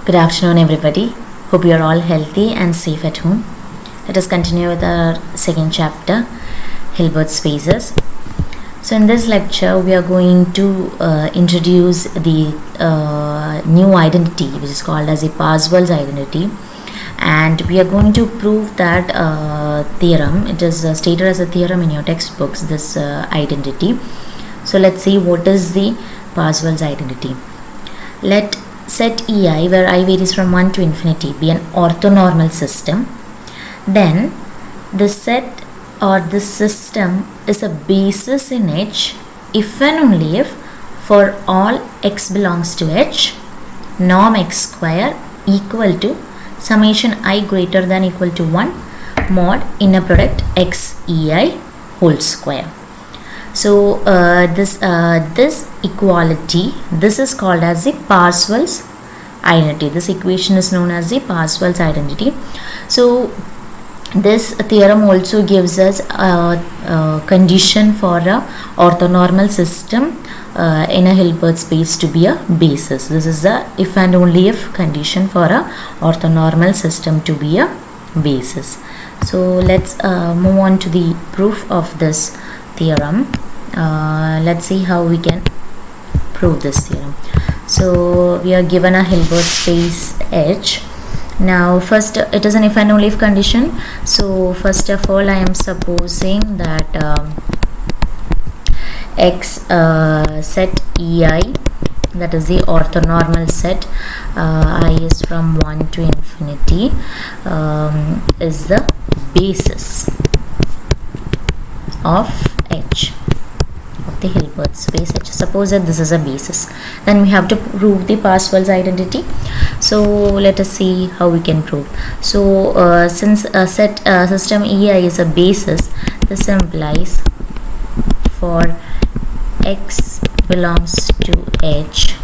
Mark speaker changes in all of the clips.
Speaker 1: Good afternoon, everybody. Hope you are all healthy and safe at home. Let us continue with our second chapter, Hilbert spaces. So, in this lecture, we are going to introduce the new identity, which is called as a Parseval's identity, and we are going to prove that theorem. It is stated as a theorem in your textbooks. This identity. So, let's see what is the Parseval's identity. Let set EI, where I varies from 1 to infinity, be an orthonormal system, then the set or the system is a basis in H if and only if for all x belongs to H, norm x square equal to summation I greater than equal to 1 mod inner product x EI whole square. So this equality, this is called as the Parseval's identity. This equation is known as the Parseval's identity. So this theorem also gives us a condition for a orthonormal system in a Hilbert space to be a basis. This is the if and only if condition for a orthonormal system to be a basis. So let's move on to the proof of this theorem. Let's see how we can prove this theorem. So we are given a Hilbert space H. Now first it is an if and only if condition. So first of all I am supposing that X set EI, that is the orthonormal set, I is from 1 to infinity, is the basis of H, of the Hilbert space H. Suppose that this is a basis, then we have to prove the Parseval's identity. So let us see how we can prove. So since set system EI is a basis, this implies for x belongs to H,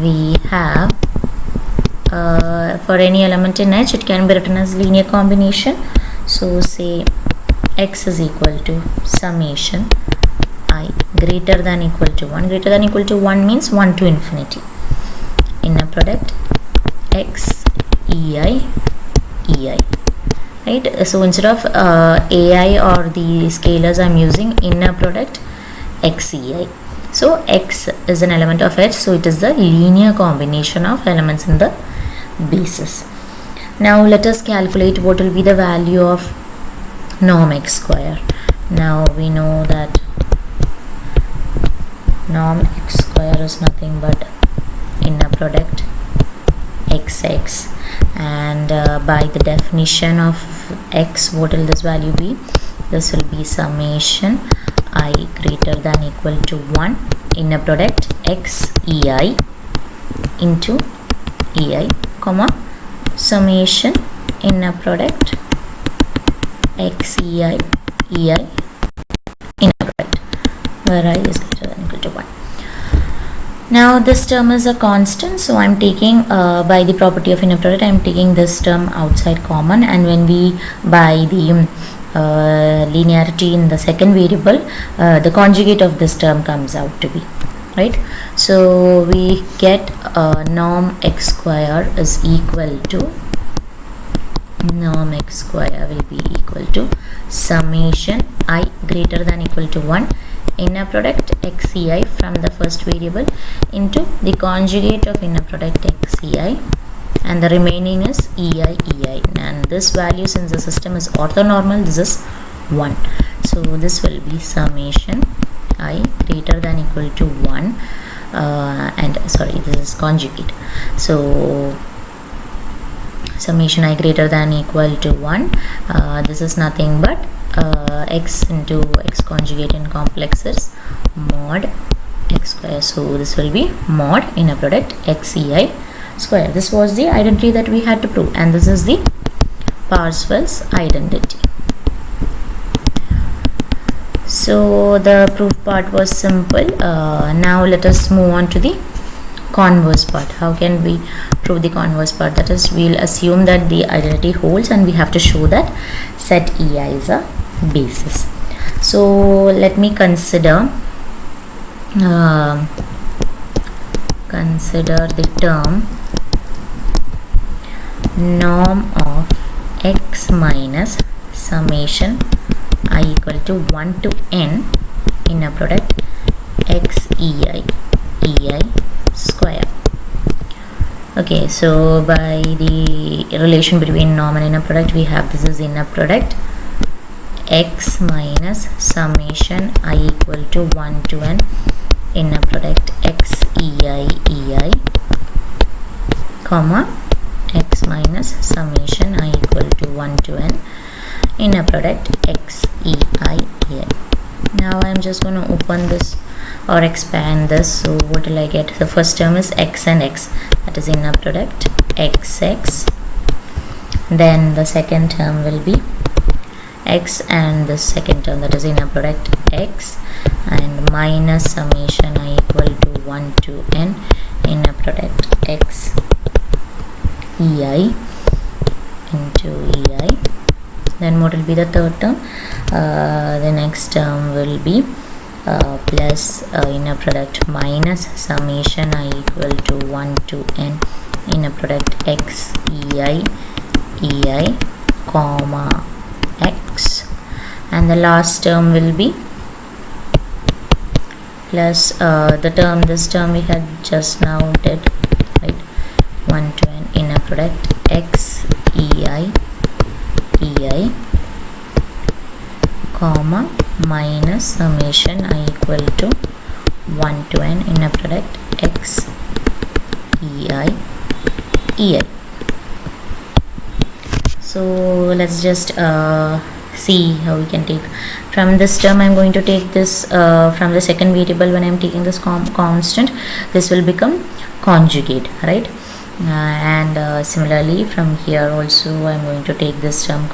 Speaker 1: we have for any element in H, it can be written as linear combination. So say x is equal to summation I greater than equal to 1. Greater than equal to 1 means 1 to infinity. Inner product x EI EI. Right? So instead of AI or the scalars, I am using inner product x EI. So x is an element of H, so it is the linear combination of elements in the basis. Now let us calculate what will be the value of norm x square. Now we know that norm x square is nothing but inner product xx, and by the definition of x, what will this value be? This will be summation I greater than equal to 1 inner product x EI into EI, comma summation inner product x EI EI inner product, where I is greater than equal to 1. Now this term is a constant, so I am taking by the property of inner product, I am taking this term outside common, and when we by the linearity in the second variable, the conjugate of this term comes out to be, right? So we get norm x square is equal to, norm x square will be equal to summation I greater than equal to 1 inner product x EI from the first variable into the conjugate of inner product x EI, and the remaining is EI EI, and this value, since the system is orthonormal, this is 1. So this will be summation I greater than equal to 1 and sorry, this is conjugate. So summation I greater than equal to 1, this is nothing but x into x conjugate in complex is mod x square. So this will be mod inner product x EI square. This was the identity that we had to prove, and this is the Parseval's identity. So the proof part was simple. Now let us move on to the converse part. How can we prove the converse part? That is, we'll assume that the identity holds and we have to show that set EI is a basis. So let me consider consider the term norm of x minus summation I equal to 1 to n inner product x ei square. Okay, so by the relation between norm and inner product, we have this is inner product x minus summation I equal to 1 to n inner product x ei comma x minus summation I equal to 1 to n inner product x ei. Now I am just going to open this or expand this. So what will I get? The first term is x and x, that is inner product xx. Then the second term will be x and the second term, that is inner product x, and minus summation I equal to 1 to n inner product x ei into ei. Then what will be the third term? The next term will be plus inner product minus summation I equal to 1 to n inner product x ei comma x, and the last term will be plus this term we had just now did, right? 1 to n inner product x ei comma minus summation I equal to 1 to n inner product x ei. So let's just see how we can take from this term. I'm going to take this from the second variable. When I'm taking this constant, this will become conjugate, right? And similarly from here also I'm going to take this term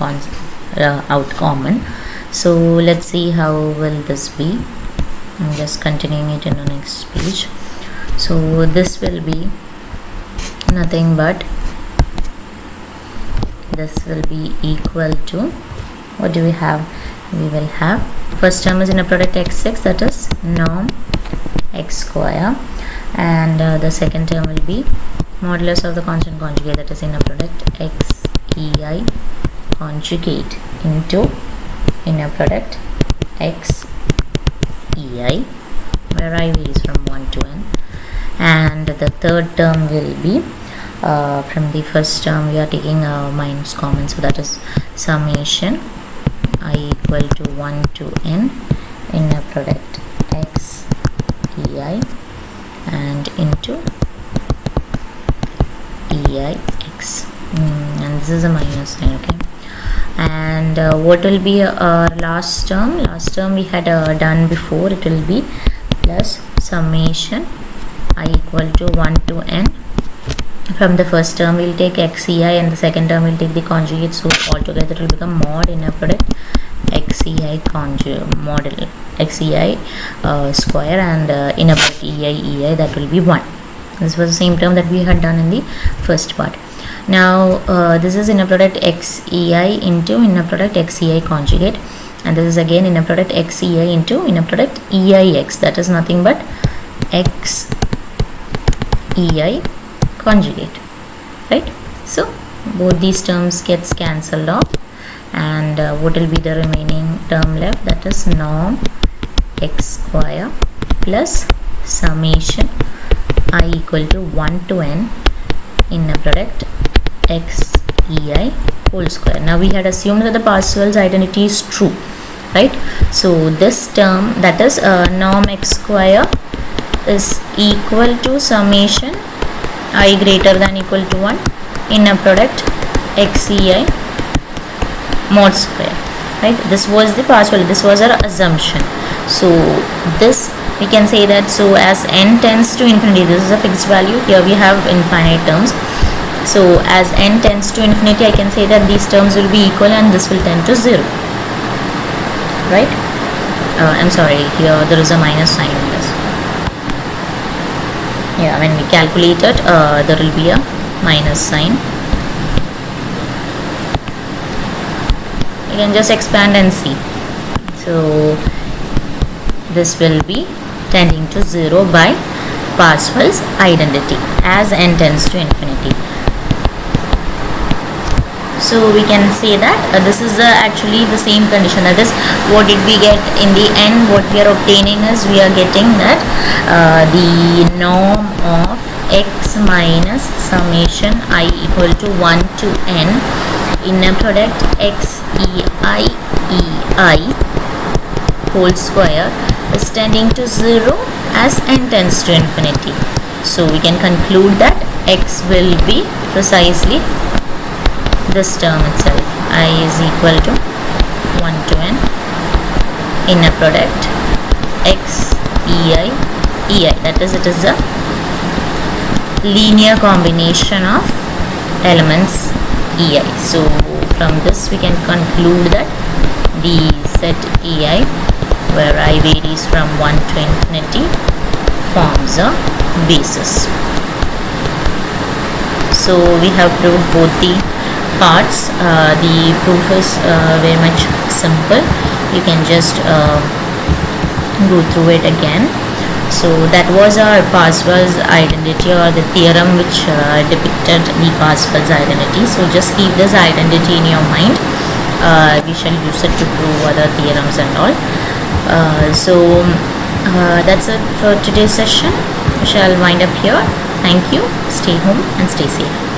Speaker 1: out common. So let's see how will this be. I'm just continuing it in the next page. So this will be nothing but this will be equal to, what do we have? We will have first term is inner product x6, that is norm x square, and the second term will be modulus of the constant conjugate, that is inner product x ei conjugate into inner product x ei, where I varies from 1 to n, and the third term will be from the first term we are taking minus common, so that is summation I equal to 1 to n inner product x ei and into ei x, and this is a minus sign. Okay, and what will be last term? Last term we had done before. It will be plus summation I equal to 1 to n. From the first term we'll take x ei and the second term we'll take the conjugate, so altogether it will become mod inner product x ei conjugate model x ei square and inner product ei, that will be 1. This was the same term that we had done in the first part. Now this is inner product x ei into inner product x ei conjugate, and this is again inner product x ei into inner product eix, that is nothing but x ei conjugate, right? So both these terms gets cancelled off, and what will be the remaining term left? That is norm x square plus summation I equal to 1 to n inner product x ei whole square. Now we had assumed that the Parseval's identity is true, right? So this term, that is norm x square, is equal to summation I greater than equal to 1 inner product x ei mod square, right? This was the Parseval, this was our assumption. So this we can say that, so as n tends to infinity, this is a fixed value, here we have infinite terms, so as n tends to infinity I can say that these terms will be equal and this will tend to 0, right? I'm sorry, here there is a minus sign in this. Yeah, when we calculate it there will be a minus sign. You can just expand and see. So this will be tending to 0 by Parseval's identity as n tends to infinity. So we can say that this is actually the same condition, that is what did we get in the end. What we are obtaining is we are getting that the norm of x minus summation I equal to 1 to n inner product x ei whole square is tending to 0 as n tends to infinity. So we can conclude that x will be precisely this term itself, I is equal to 1 to n inner product x ei, that is, it is a linear combination of elements ei. So from this we can conclude that the set ei, where I varies from 1 to infinity, forms a basis. So we have proved both the parts. The proof is very much simple. You can just go through it again. So that was our Parseval's identity, or the theorem which depicted the Parseval's identity. So just keep this identity in your mind. We shall use it to prove other theorems and all. That's it for today's session. We shall wind up here. Thank you. Stay home and stay safe.